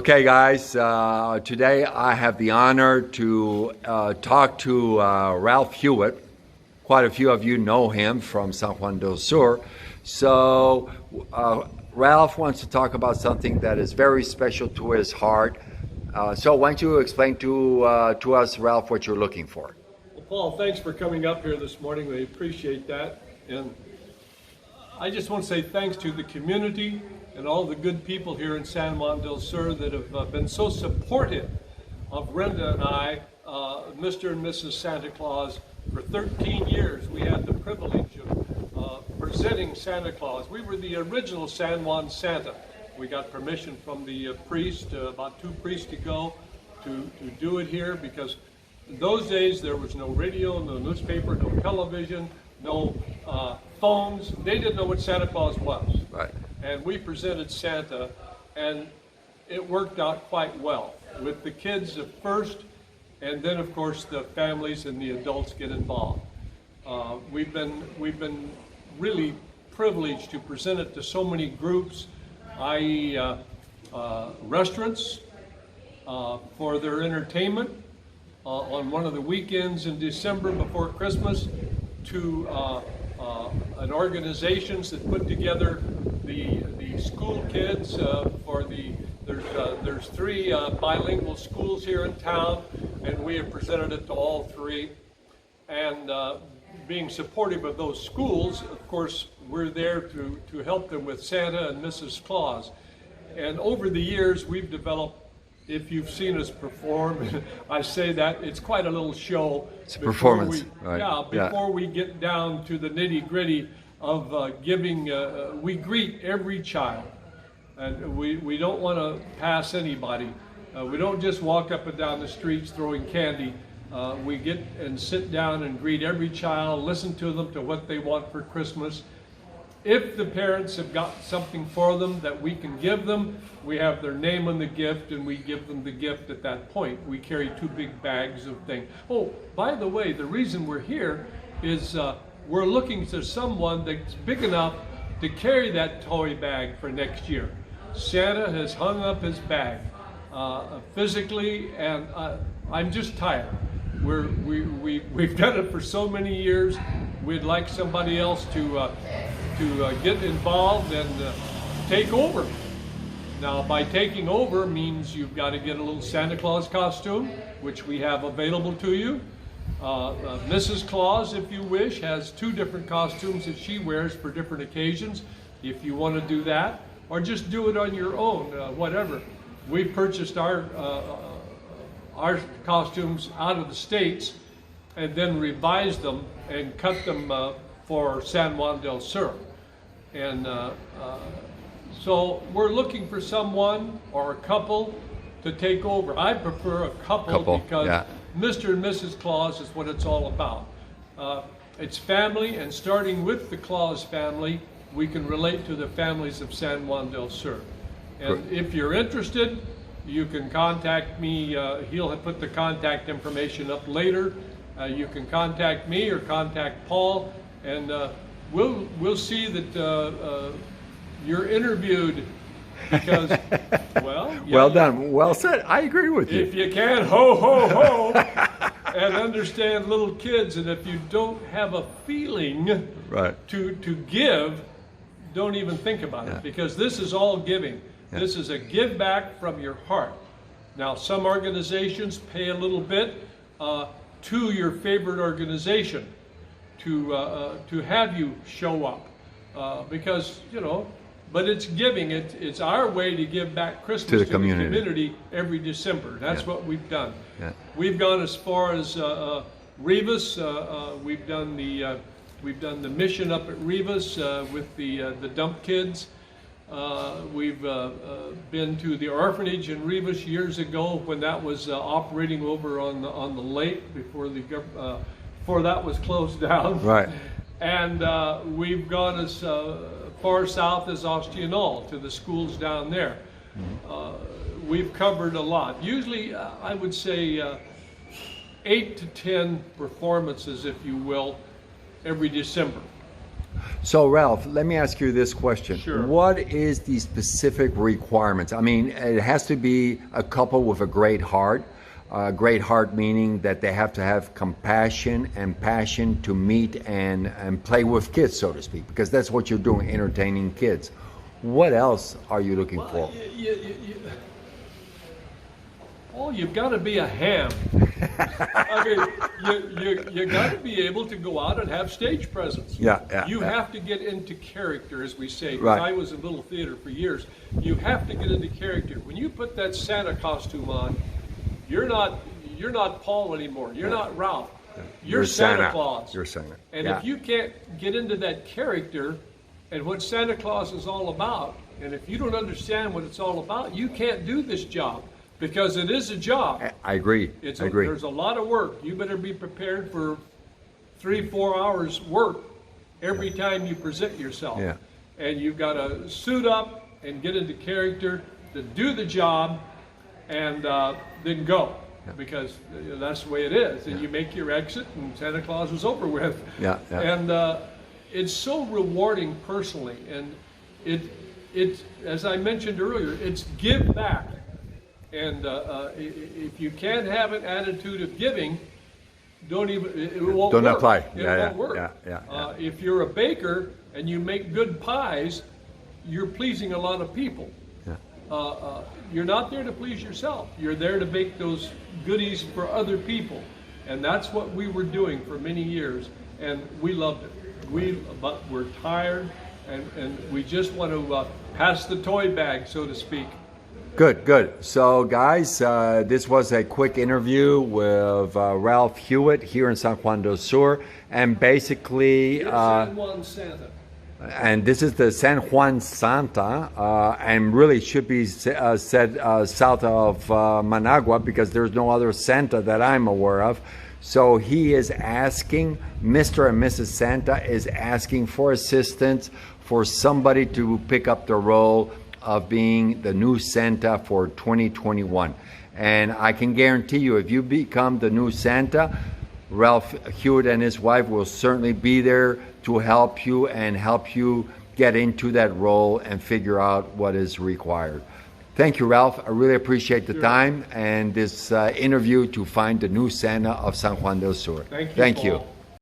Okay, guys, today I have the honor to talk to Ralph Hewitt. Quite a few of you know him from San Juan del Sur. So Ralph wants to talk about something that is very special to his heart. So why don't you explain to us, Ralph, what you're looking for? Well, Paul, thanks for coming up here this morning. We appreciate that. And I just want to say thanks to the community and all the good people here in San Juan del Sur that have been so supportive of Brenda and I, Mr. and Mrs. Santa Claus. For 13 years, we had the privilege of presenting Santa Claus. We were the original San Juan Santa. We got permission from the priest, about 2 priests ago, to do it here, because in those days there was no radio, no newspaper, no television, no phones. They didn't know what Santa Claus was. Right. And we presented Santa, and it worked out quite well, with the kids at first, and then of course the families and the adults get involved. We've been really privileged to present it to so many groups, i.e. Restaurants for their entertainment on one of the weekends in December before Christmas, to an organizations that put together the school kids for there's 3 bilingual schools here in town, and we have presented it to all 3. And being supportive of those schools, of course, we're there to help them with Santa and Mrs. Claus. And over the years, we've developed, if you've seen us perform, I say that, it's quite a little show. It's a performance. Right. Yeah, before we get down to the nitty-gritty of giving, we greet every child. And we don't want to pass anybody. We don't just walk up and down the streets throwing candy. We get and sit down and greet every child, listen to them, to what they want for Christmas. If the parents have got something for them that we can give them, we have their name on the gift, and we give them the gift at that point. We carry 2 big bags of things. Oh, by the way, the reason we're here is we're looking for someone that's big enough to carry that toy bag for next year. Santa has hung up his bag physically, and I'm just tired. We've done it for so many years. We'd like somebody else to get involved and take over. Now, by taking over means you've got to get a little Santa Claus costume, which we have available to you. Mrs. Claus, if you wish, has 2 different costumes that she wears for different occasions, if you want to do that, or just do it on your own, whatever. We purchased our costumes out of the States and then revised them and cut them for San Juan del Sur. And so we're looking for someone or a couple to take over. I prefer a couple because yeah. Mr. and Mrs. Claus is what it's all about. It's family, and starting with the Claus family, we can relate to the families of San Juan del Sur. And if you're interested, you can contact me. He'll put the contact information up later. You can contact me or contact Paul, and we'll see that you're interviewed, because, well... Yeah, well done. Well said. I agree with you. If you can ho, ho, ho, and understand little kids, and if you don't have a feeling to give, don't even think about it, because this is all giving. Yeah. This is a give back from your heart. Now, some organizations pay a little bit to your favorite organization to have you show up, because, you know, but it's giving. It's our way to give back Christmas to the community every December. That's what we've done. Yeah. We've gone as far as Rivas. We've done the mission up at Rivas with the dump kids. We've been to the orphanage in Rivas years ago when that was operating over on the lake before that was closed down. Right. And we've gone as far south as Ostianol to the schools down there. Mm-hmm. We've covered a lot. Usually, I would say 8 to 10 performances, if you will, every December. So, Ralph, let me ask you this question. Sure. What is the specific requirements? I mean, it has to be a couple with a great heart. Great heart meaning that they have to have compassion and passion to meet and play with kids, so to speak, because that's what you're doing, entertaining kids. What else are you looking for? You've got to be a ham. I mean, you got to be able to go out and have stage presence. You have to get into character, as we say. 'Cause Right. I was in little theater for years. You have to get into character. When you put that Santa costume on, you're not Paul anymore. You're not Ralph. You're Santa Claus. You're Santa. And if you can't get into that character and what Santa Claus is all about, and if you don't understand what it's all about, you can't do this job. Because it is a job. I agree. I agree. There's a lot of work. You better be prepared for 3-4 hours work every time you present yourself. Yeah. And you've got to suit up and get into character to do the job, and then go. Yeah. Because that's the way it is. And you make your exit, and Santa Claus is over with. Yeah. And it's so rewarding personally, and it as I mentioned earlier, it's give back. And if you can't have an attitude of giving, it won't Don't work. apply. It won't work. If you're a baker and you make good pies, you're pleasing a lot of people. You're not there to please yourself. You're there to bake those goodies for other people. And that's what we were doing for many years. And we loved it. But we're tired, and we just want to pass the toy bag, so to speak. Good, good. So, guys, this was a quick interview with Ralph Hewitt here in San Juan del Sur, and basically, San Juan Santa. and this is the San Juan Santa, and really should be said south of Managua, because there's no other Santa that I'm aware of. So he is asking, Mr. and Mrs. Santa is asking for assistance for somebody to pick up the role of being the new Santa for 2021. And I can guarantee you, if you become the new Santa, Ralph Hewitt and his wife will certainly be there to help you and help you get into that role and figure out what is required. Thank you, Ralph. I really appreciate the time and this interview to find the new Santa of San Juan del Sur. Thank you. Thank Paul. you.